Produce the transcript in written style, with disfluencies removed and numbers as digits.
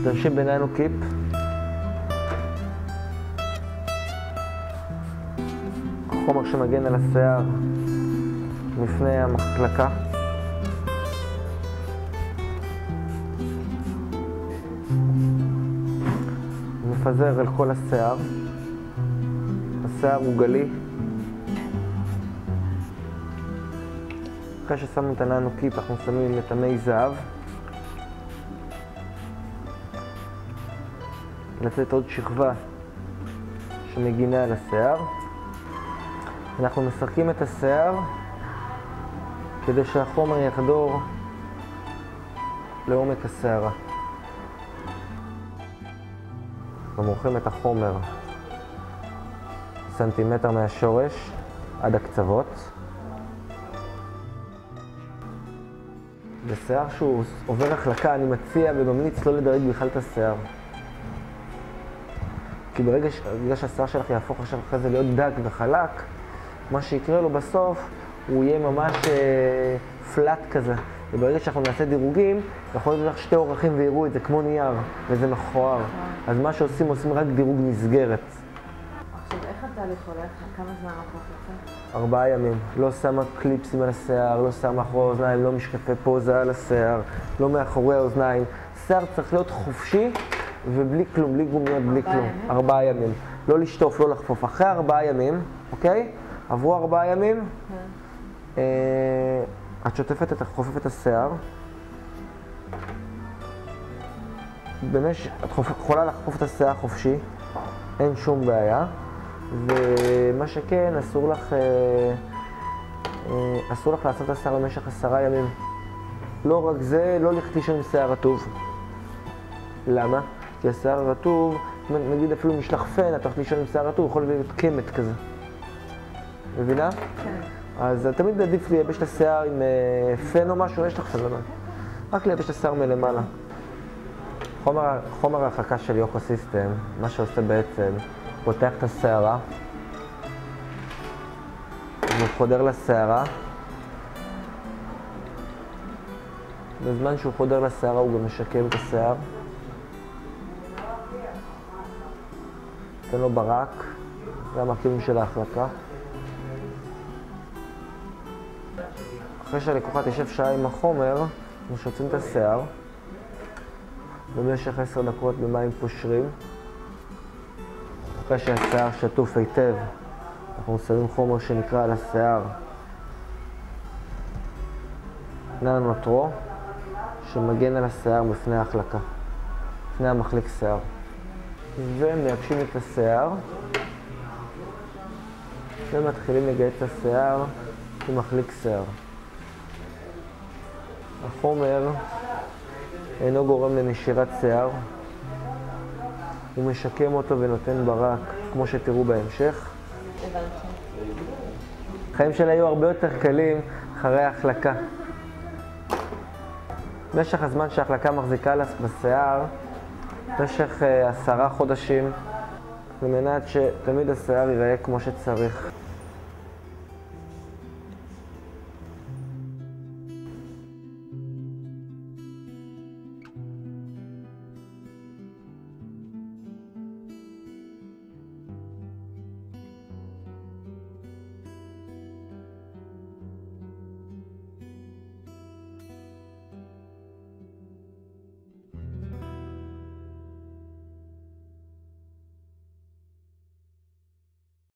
משתמשים בניינו קיפ. חומר שמגן על השיער מפני המחלקה. מפזר על כל השיער. השיער הוא גלי. אחרי ששמנו את הניינו קיפ אנחנו שמים את המי זהב. לתת עוד שכבה שמגינה על השיער. אנחנו משחקים את השיער כדי שהחומר יחדור לעומק השערה. ומורחים את החומר סנטימטר מהשורש עד הקצוות. בשיער שהוא עובר החלקה אני מציע וממליץ לא לדרג בכלל את השיער. כי ברגע שהשיער שלך יהפוך עכשיו אחרי זה להיות דק וחלק, מה שיקרה לו בסוף הוא יהיה ממש פלט כזה. וברגע שאנחנו נעשה דירוגים, יכול להיות לך שתי אורחים ויראו את זה כמו נייר, וזה מכוער. אז מה שעושים, עושים רק דירוג מסגרת. עכשיו, איך התהליך הולך? כמה זמן לקח לך? 4 ימים. לא שמה קליפסים על השיער, לא שמה מאחורי האוזניים, לא משקפי פוזה על השיער, לא מאחורי האוזניים. שיער צריך להיות חופשי ובלי כלום, בלי גומיות, בלי כלום. 4 ימים. לא לשטוף, לא לחפוף. אחרי 4 ימים, אוקיי? עברו 4 ימים, את שוטפת, חופפת את השיער. את יכולה לחפוף את השיער חופשי, אין שום בעיה. ומה שכן, אסור לך לעשות את השיער במשך 10 ימים. לא רק זה, לא לכתיש עם שיער רטוב. למה? כי השיער הרטוב, נגיד אפילו משתחפן, אתה תכתיש עם שיער רטוב, יכול להיות קמת כזה. מבינה? כן. אז תמיד עדיף לייבש את השיער עם פן או משהו, יש לך סבלנות. רק לייבש את השיער מלמעלה. חומר ההרחקה של יוקו סיסטם, מה שעושה בעצם, פותח את השערה, הוא חודר לשערה. בזמן שהוא חודר לשערה הוא גם משקם את השיער. נותן לו ברק, זה המרכיבים של ההחלקה. אחרי שהלקוחה תשב שעה עם החומר, משוצים את השיער במשך 10 דקות במים פושרים. אחרי שהשיער שטוף היטב, אנחנו שמים חומר שנקרא על השיער ננו-טרו, שמגן על השיער בפני ההחלקה, לפני המחליק שיער. ומייבשים את השיער ומתחילים לגייס את השיער עם מחליק שיער. החומר אינו גורם לנשירת שיער, הוא משקם אותו ונותן ברק, כמו שתראו בהמשך. החיים שלה היו הרבה יותר קלים אחרי ההחלקה. במשך הזמן שההחלקה מחזיקה בשיער, במשך 10 חודשים, על מנת שתמיד השיער ייראה כמו שצריך.